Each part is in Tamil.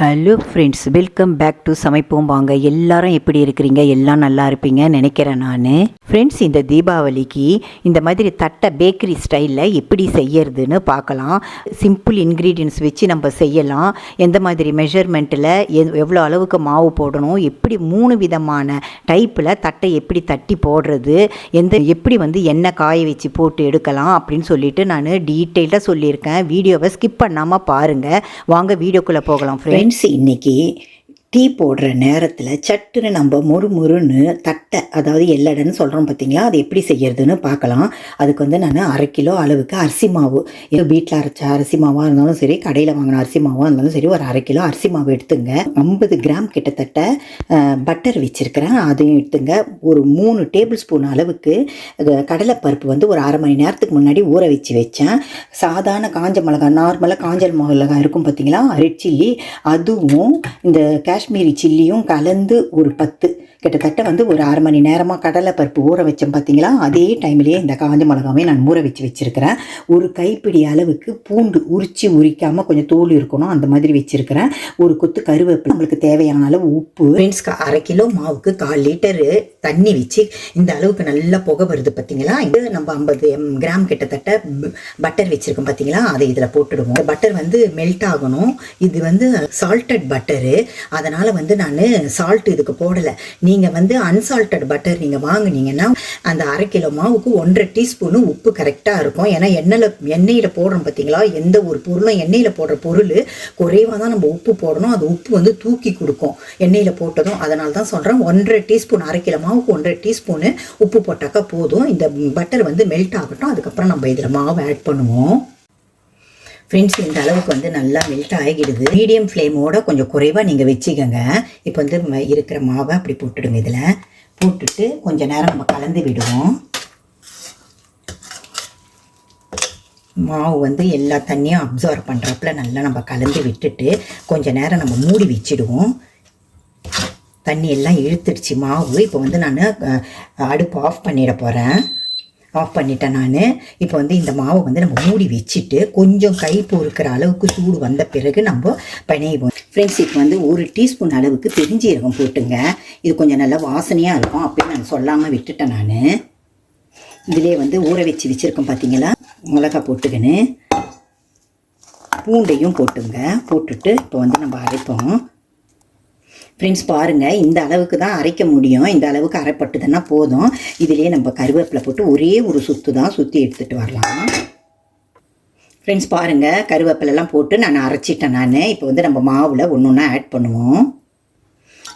Hello friends, welcome back to சமைப்போம் வாங்க. எல்லாரும் எப்படி இருக்கிறீங்க? எல்லாம் நல்லா இருப்பீங்கன்னு நினைக்கிறேன் நான். ஃப்ரெண்ட்ஸ், இந்த தீபாவளிக்கு இந்த மாதிரி தட்டை பேக்கரி ஸ்டைலில் எப்படி செய்யறதுன்னு பார்க்கலாம். சிம்பிள் இன்க்ரீடியன்ஸ் வச்சு நம்ம செய்யலாம். எந்த மாதிரி மெஷர்மெண்ட்டில் எவ்வளோ அளவுக்கு மாவு போடணும், எப்படி 3 விதமான டைப்பில் தட்டை எப்படி தட்டி போடுறது, எப்படி எண்ணெய் காய வச்சு போட்டு எடுக்கலாம் அப்படின்னு சொல்லிட்டு நான் டீட்டெயில்டாக சொல்லியிருக்கேன். வீடியோவை ஸ்கிப் பண்ணாமல் பாருங்கள். வாங்க வீடியோக்குள்ளே போகலாம். ஃப்ரெண்ட்ஸ், இன்னைக்கு டீ போடுற நேரத்தில் சட்டுன்னு நம்ம முறுமுறுன்னு தட்டை, அதாவது எல்லடைன்னு சொல்கிறோம் பார்த்தீங்களா, அது எப்படி செய்யறதுன்னு பார்க்கலாம். அதுக்கு நான் 1/2 கிலோ அளவுக்கு அரிசி மாவு, வீட்டில் அரைச்ச அரிசி மாவாக இருந்தாலும் சரி, கடையில் வாங்கின அரிசி மாவாக இருந்தாலும் சரி, ஒரு 1/2 கிலோ அரிசி மாவு எடுத்துங்க. 50 கிராம் கிட்டத்தட்ட பட்டர் வச்சுருக்கிறேன், அதையும் எடுத்துங்க. ஒரு 3 டேபிள் ஸ்பூன் அளவுக்கு கடலைப்பருப்பு ஒரு 1/2 மணி நேரத்துக்கு முன்னாடி ஊற வச்சேன். சாதாரண காஞ்ச மிளகாய், நார்மலாக காஞ்சல் மிளகாய் இருக்கும் பார்த்தீங்களா, ரெட் சில்லி, அதுவும் இந்த காஷ்மீரி சில்லியும் கலந்து ஒரு 10, கிட்டத்தட்ட ஒரு 1/2 மணி நேரமாக கடலைப்பருப்பு ஊற வச்சேன் பார்த்தீங்களா. அதே டைம்லேயே இந்த காஞ்ச மிளகாவே நான் ஊற வச்சுருக்கிறேன். ஒரு கைப்பிடி அளவுக்கு பூண்டு உரிக்காமல் கொஞ்சம் தோல் இருக்கணும், அந்த மாதிரி வச்சுருக்கிறேன். ஒரு கொத்து கருவேப்பிலை, நம்மளுக்கு தேவையான அளவு உப்பு. ஃப்ரெண்ட்ஸ், 1/2 கிலோ மாவுக்கு 1/4 லிட்டரு தண்ணி வச்சு இந்த அளவுக்கு நல்லா புகை வருது பார்த்தீங்களா. இது நம்ம 50 கிராம் கிட்டத்தட்ட பட்டர் வச்சுருக்கோம் பார்த்தீங்களா, அதை இதில் போட்டுடுவோம். பட்டர் மெல்ட் ஆகணும். இது சால்டட் பட்டரு, அதனால் நான் சால்ட் இதுக்கு போடலை. நீங்கள் அன்சால்டட் பட்டர் நீங்கள் வாங்கினீங்கன்னா அந்த 1/2 கிலோ மாவுக்கு 1.5 டீஸ்பூனு உப்பு கரெக்டாக இருக்கும். ஏன்னா எண்ணெயில் போடுறோம் பார்த்தீங்களா, எந்த ஒரு பொருளும் எண்ணெயில் போடுற பொருள் குறைவாக தான் நம்ம உப்பு போடணும். அது உப்பு தூக்கி கொடுக்கும் எண்ணெயில் போட்டதும். அதனால தான் சொல்கிறேன், 1.5 டீஸ்பூன், 1/2 கிலோ மாவுக்கு 1.5 டீஸ்பூனு உப்பு போட்டாக்கா போதும். இந்த பட்டர் மெல்ட் ஆகட்டும், அதுக்கப்புறம் நம்ம இதில் மாவு ஆட் பண்ணுவோம். ஃப்ரெண்ட்ஸ், இந்த அளவுக்கு நல்லா மெல்ட் ஆகிடுது. மீடியம் ஃப்ளேமோட கொஞ்சம் குறைவாக நீங்கள் வச்சுக்கோங்க. இப்போ இருக்கிற மாவை அப்படி போட்டுடுங்க. இதில் போட்டுட்டு கொஞ்சம் நேரம் நம்ம கலந்து விடுவோம். மாவு எல்லா தண்ணியும் அப்சார்ப் பண்ணுறப்பல நல்லா நம்ம கலந்து விட்டுட்டு கொஞ்சம் நேரம் நம்ம மூடி வச்சிடுவோம். தண்ணி எல்லாம் இழுத்துடுச்சு மாவு. இப்போ நான் அடுப்பு ஆஃப் பண்ணிட போகிறேன். ஆஃப் பண்ணிட்டேன் நான். இப்போ இந்த மாவை நம்ம மூடி வச்சுட்டு கொஞ்சம் கை பொறுக்கிற அளவுக்கு சூடு வந்த பிறகு நம்ம பிணைவோம். ஃப்ரெண்ட்ஸ், இப்போ 1 டீஸ்பூன் அளவுக்கு பெருஞ்சீரகம் போட்டுங்க. இது கொஞ்சம் நல்லா வாசனையாக இருக்கும் அப்படின்னு நான் சொல்லாமல் விட்டுட்டேன். நான் இதிலே ஊற வச்சுருக்கோம் பார்த்தீங்களா, மிளகாய் போட்டுக்கின்னு பூண்டையும் போட்டுங்க. போட்டுட்டு இப்போ நம்ம அரைப்போம். ஃப்ரெண்ட்ஸ், பாருங்கள், இந்த அளவுக்கு தான் அரைக்க முடியும். இந்த அளவுக்கு அரைப்பட்டுதுன்னா போதும். இதிலே நம்ம கருவேப்பிலை போட்டு ஒரே ஒரு சுற்று தான் சுற்றி எடுத்துகிட்டு வரலாம். ஃப்ரெண்ட்ஸ், பாருங்கள், கருவேப்பிலெல்லாம் போட்டு நான் அரைச்சிட்டேன். நான் இப்போ நம்ம மாவில் ஒன்று ஒன்றா ஆட் பண்ணுவோம்.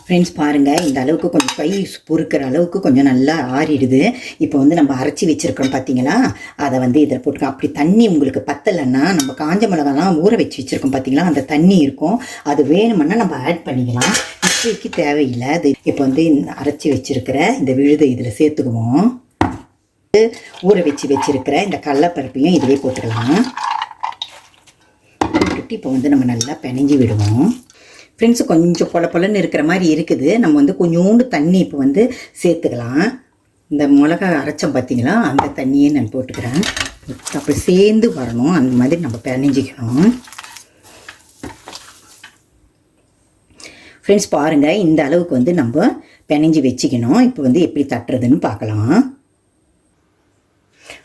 ஃப்ரெண்ட்ஸ், பாருங்கள், இந்த அளவுக்கு கொஞ்சம் கை பொறுக்கிற அளவுக்கு கொஞ்சம் நல்லா ஆறிடுது. இப்போ நம்ம அரைச்சி வச்சுருக்கோம் பார்த்தீங்களா, அதை இதில் போட்டுக்கோம். அப்படி தண்ணி உங்களுக்கு பத்தலைன்னா நம்ம காஞ்ச மிளகாலாம் ஊற வச்சுருக்கோம் பார்த்தீங்களா, அந்த தண்ணி இருக்கும், அது வேணுமென்னா நம்ம ஆட் பண்ணிக்கலாம். இப்போதைக்கு தேவையில்லை. அது இப்போ அரைச்சி வச்சுருக்கிற இந்த விழுதை இதில் சேர்த்துக்குவோம். ஊற வச்சுருக்கிற இந்த கடலைப்பருப்பையும் இதிலே போட்டுக்கலாம். போட்டுட்டு இப்போ நம்ம நல்லா பிணைஞ்சி விடுவோம். ஃப்ரெண்ட்ஸ், கொஞ்சம் பொலன்னு இருக்கிற மாதிரி இருக்குது. நம்ம கொஞ்சோண்டு தண்ணி இப்போ சேர்த்துக்கலாம். இந்த மிளகாய் அரைச்சோம் பார்த்தீங்களா, அந்த தண்ணியே நான் போட்டுக்கிறேன். அப்படி சேர்ந்து வரணும், அந்த மாதிரி நம்ம பிணைஞ்சிக்கணும். ஃப்ரெண்ட்ஸ், பாருங்கள், இந்த அளவுக்கு நம்ம பிணைஞ்சி வச்சுக்கணும். இப்போ எப்படி தட்டுறதுன்னு பார்க்கலாம்.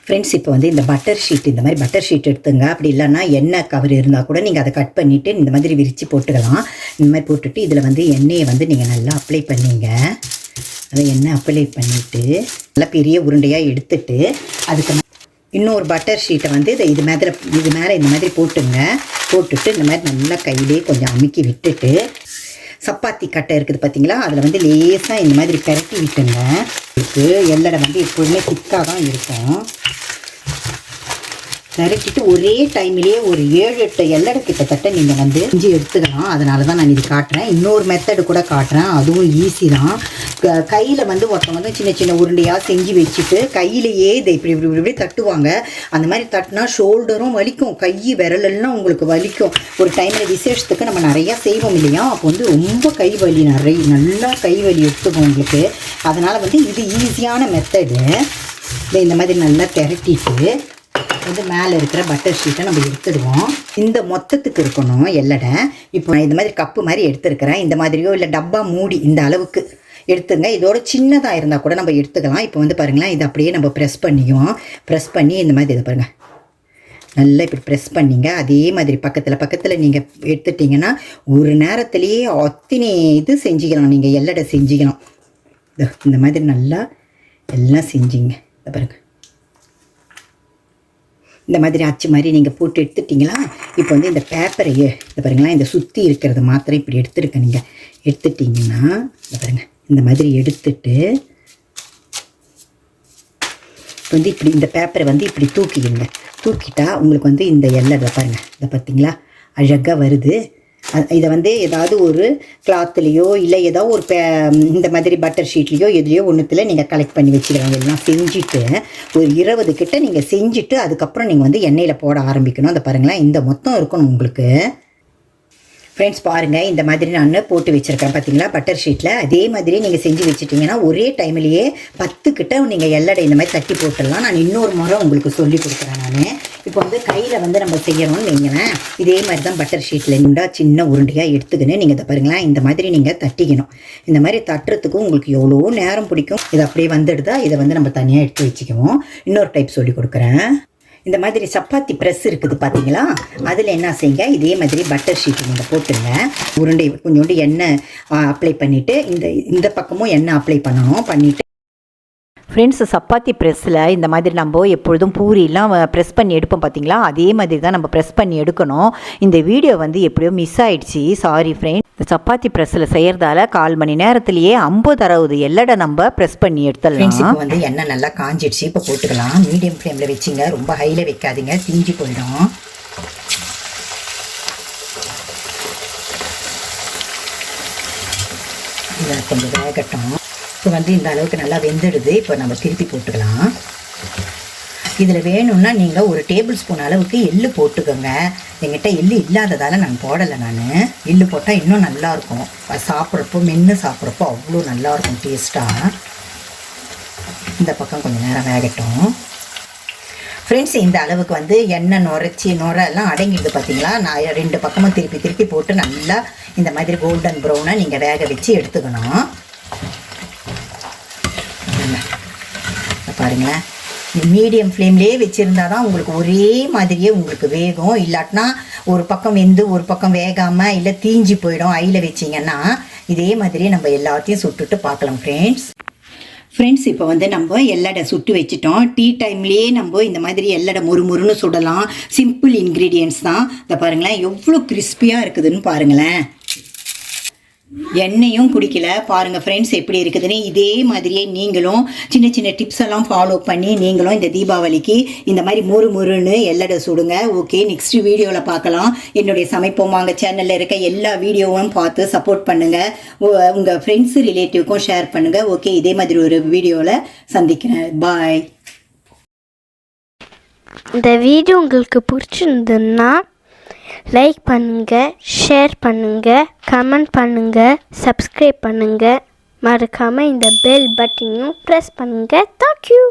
ஃப்ரெண்ட்ஸ், இப்போ இந்த பட்டர் ஷீட், இந்த மாதிரி பட்டர் ஷீட் எடுத்துங்க. அப்படி இல்லைன்னா எண்ணெய் கவர் இருந்தால் கூட நீங்கள் அதை கட் பண்ணிவிட்டு இந்த மாதிரி விரித்து போட்டுக்கலாம். இந்த மாதிரி போட்டுட்டு இதில் எண்ணெயை நீங்கள் நல்லா அப்ளை பண்ணிங்க. அதை எண்ணெய் அப்ளை பண்ணிவிட்டு நல்லா பெரிய உருண்டையாக எடுத்துட்டு அதுக்கு இன்னொரு பட்டர் ஷீட்டை இது மேலே இந்த மாதிரி போட்டுங்க. போட்டுட்டு இந்த மாதிரி நல்லா கையிலே கொஞ்சம் அமுக்கி விட்டுட்டு சப்பாத்தி கட்டை இருக்குது பார்த்தீங்களா, அதில் லேசாக இந்த மாதிரி பரட்டி விட்டுங்க. எல்லடை எப்போதுமே திக்காக தான் இருக்கும். பரட்டிட்டு ஒரே டைம்லேயே ஒரு 7-8 எல்லடை கிட்டத்தட்ட நீங்கள் செஞ்சு எடுத்துக்கலாம். அதனால தான் நான் இது காட்டுறேன். இன்னொரு மெத்தடு கூட காட்டுறேன், அதுவும் ஈஸி தான். கையில் ஒருத்தவங்க சின்ன சின்ன உருண்டையாக செஞ்சு வச்சுட்டு கையிலேயே இதை இப்படி தட்டுவாங்க. அந்த மாதிரி தட்டினா ஷோல்டரும் வலிக்கும், கை விரலெல்லாம் உங்களுக்கு வலிக்கும். ஒரு டைமில் விசேஷத்துக்கு நம்ம நிறையா செய்வோம் இல்லையா, அப்போ ரொம்ப கை வலி, நல்லா கை வலி எடுத்துக்கும் உங்களுக்கு. அதனால் இது ஈஸியான மெத்தடு. இந்த மாதிரி நல்லா திரட்டிட்டு வந்து மேலே இருக்கிற பட்டர் ஷீட்டை நம்ம எடுத்துடுவோம். இந்த மொத்தத்துக்கு இருக்கணும் எல்லடை. இப்போ நான் இந்த மாதிரி கப்பு மாதிரி எடுத்துருக்கிறேன். இந்த மாதிரியோ இல்லை டப்பா மூடி இந்த அளவுக்கு எடுத்துங்க. இதோட சின்னதாக இருந்தால் கூட நம்ம எடுத்துக்கலாம். இப்போ வந்து பாருங்களேன், இதை அப்படியே நம்ம ப்ரெஸ் பண்ணி இந்த மாதிரி இதை பாருங்கள் நல்லா இப்படி ப்ரெஸ் பண்ணிங்க. அதே மாதிரி பக்கத்தில் நீங்கள் எடுத்துட்டிங்கன்னா ஒரு நேரத்துலேயே அத்தனை இது செஞ்சுக்கலாம். நீங்கள் எல்லடை செஞ்சுக்கலாம். இந்த மாதிரி நல்லா எல்லாம் செஞ்சிங்க. இதை பாருங்க, இந்த மாதிரி அச்சு மாதிரி நீங்கள் போட்டு எடுத்துட்டிங்களா? இப்போ வந்து இந்த பேப்பரையே இதை பாருங்களேன், இந்த சுற்றி இருக்கிறத மாத்திரம் இப்படி எடுத்துருக்க. நீங்கள் எடுத்துட்டிங்கன்னா இதை பாருங்கள், இந்த மாதிரி எடுத்துட்டு வந்து இப்படி இந்த பேப்பரை வந்து இப்படி தூக்கிட்டா உங்களுக்கு வந்து இந்த எல்லடை பாருங்கள், இதை பார்த்தீங்களா அழகாக வருது. இதை வந்து ஏதாவது ஒரு கிளாத்துலேயோ இல்லை ஏதோ ஒரு இந்த மாதிரி பட்டர் ஷீட்லேயோ எதுலேயோ ஒன்றுத்தில் நீங்கள் கலெக்ட் பண்ணி வச்சுக்கலாம். எல்லாம் செஞ்சுட்டு ஒரு 20 கிட்ட நீங்கள் செஞ்சுட்டு அதுக்கப்புறம் நீங்கள் வந்து எண்ணெயில் போட ஆரம்பிக்கணும். அதை பாருங்களேன், இந்த மொத்தம் இருக்கணும் உங்களுக்கு. ஃப்ரெண்ட்ஸ் பாருங்கள், இந்த மாதிரி நான் போட்டு வச்சுருக்கேன் பார்த்தீங்களா பட்டர் ஷீட்டில். அதே மாதிரி நீங்கள் செஞ்சு வச்சுட்டிங்கன்னா ஒரே டைம்லேயே 10 கிட்ட நீங்கள் எல்லடை இந்த மாதிரி தட்டி போட்டுடலாம். நான் இன்னொரு முறை உங்களுக்கு சொல்லி கொடுக்குறேன். நான் இப்போ வந்து கையில் வந்து நம்ம செய்யணும்னு வைங்களேன், இதே மாதிரி தான் பட்டர் ஷீட்டில் சின்ன உருண்டையாக எடுத்துக்கின்னு நீங்கள் இதை பாருங்களேன், இந்த மாதிரி நீங்கள் தட்டிக்கணும். இந்த மாதிரி தட்டுறதுக்கும் உங்களுக்கு எவ்வளோ நேரம் பிடிக்கும். இது அப்படியே வந்துடுதா, இதை வந்து நம்ம தனியாக எடுத்து வச்சுக்குவோம். இன்னொரு டைப் சொல்லி கொடுக்குறேன். இந்த மாதிரி சப்பாத்தி ப்ரெஸ் இருக்குது பார்த்தீங்களா, அதில் என்ன செய்யுங்க, இதே மாதிரி பட்டர் ஷீட்டு நீங்கள் போட்டுங்க. உருண்டை கொஞ்சோண்டு எண்ணெய் அப்ளை பண்ணிவிட்டு இந்த பக்கமும் எண்ணெய் அப்ளை பண்ணிவிட்டு ஃப்ரெண்ட்ஸ், சப்பாத்தி ப்ரெஸ்ஸில் இந்த மாதிரி நம்ம எப்பொழுதும் பூரியெலாம் ப்ரெஸ் பண்ணி எடுப்போம் பார்த்தீங்களா, அதே மாதிரி தான் நம்ம ப்ரெஸ் பண்ணி எடுக்கணும். இந்த வீடியோ வந்து எப்படியோ மிஸ் ஆகிடுச்சி, சாரி ஃப்ரெண்ட்ஸ். இந்த சப்பாத்தி ப்ரெஸ்ஸில் செய்கிறதால 1/4 மணி நேரத்துலேயே 50-60 எல்லடை நம்ம ப்ரெஸ் பண்ணி எடுத்துடலாம். இப்போ வந்து எண்ணெய் நல்லா காஞ்சிடுச்சு. இப்போ போட்டுக்கலாம். மீடியம் ஃப்ளேமில் வச்சுங்க, ரொம்ப ஹையில் வைக்காதீங்க, தீஞ்சு போயிடும். இதை கொஞ்சம் வேகட்டும். இப்போ வந்து இந்த அளவுக்கு நல்லா வெந்துடுது. இப்போ நம்ம திருப்பி போட்டுக்கலாம். இதில் வேணும்னா நீங்கள் ஒரு டேபிள் ஸ்பூன் அளவுக்கு எள்ளு போட்டுக்கோங்க. எங்கிட்ட எள்ளு இல்லாததால் நான் போடலை. நான் எள்ளு போட்டால் இன்னும் நல்லாயிருக்கும். சாப்பிட்றப்போ மென்று சாப்பிட்றப்போ அவ்வளோ நல்லாயிருக்கும் டேஸ்ட்டாக. இந்த பக்கம் கொஞ்சம் நேரம் வேகட்டும். ஃப்ரெண்ட்ஸ், இந்த அளவுக்கு வந்து எண்ணெய் நுரெல்லாம் அடங்கிடுது பார்த்தீங்களா. நான் 2 பக்கமும் திருப்பி போட்டு நல்லா இந்த மாதிரி கோல்டன் ப்ரௌனாக நீங்கள் வேக வச்சு எடுத்துக்கணும். பாருங்களேன், மீடியம் ஃப்ளேம்லேயே வச்சுருந்தா தான் உங்களுக்கு ஒரே மாதிரியே உங்களுக்கு வேகும். இல்லாட்டினா ஒரு பக்கம் வெந்து ஒரு பக்கம் வேகாமல் இல்லை தீஞ்சு போயிடும். ஐயில் வச்சிங்கன்னா இதே மாதிரியே நம்ம எல்லாத்தையும் சுட்டுட்டு பார்க்கலாம் ஃப்ரெண்ட்ஸ். இப்போ வந்து நம்ம எல்லடை சுட்டு வச்சுட்டோம். டீ டைம்லேயே நம்ம இந்த மாதிரி எல்லடை முறுமுறுன்னு சுடலாம். சிம்பிள் இன்க்ரீடியன்ட்ஸ் தான். இதை பாருங்களேன், எவ்வளோ கிறிஸ்பியாக இருக்குதுன்னு பாருங்களேன். எண்ணெயும் குடிக்கல பாருங்கள் ஃப்ரெண்ட்ஸ் எப்படி இருக்குதுன்னு. இதே மாதிரியே நீங்களும் சின்ன டிப்ஸ் எல்லாம் ஃபாலோ பண்ணி நீங்களும் இந்த தீபாவளிக்கு இந்த மாதிரி முறுன்னு எல்லடை சுடுங்க. ஓகே, நெக்ஸ்ட் வீடியோவில் பார்க்கலாம். என்னுடைய சமைப்போம் வாங்க சேனலில் இருக்க எல்லா வீடியோவும் பார்த்து சப்போர்ட் பண்ணுங்கள். உங்கள் ஃப்ரெண்ட்ஸு ரிலேட்டிவ்க்கும் ஷேர் பண்ணுங்கள். ஓகே, இதே மாதிரி ஒரு வீடியோவில் சந்திக்கிறேன். பாய். இந்த வீடியோ உங்களுக்கு பிடிச்சிருந்ததுன்னா லைக் பண்ணுங்கள், ஷேர் பண்ணுங்கள், கமெண்ட் பண்ணுங்கள், சப்ஸ்கிரைப் பண்ணுங்கள். மறக்காமல் இந்த பெல் பட்டனையும் ப்ரெஸ் பண்ணுங்கள். தேங்க்யூ.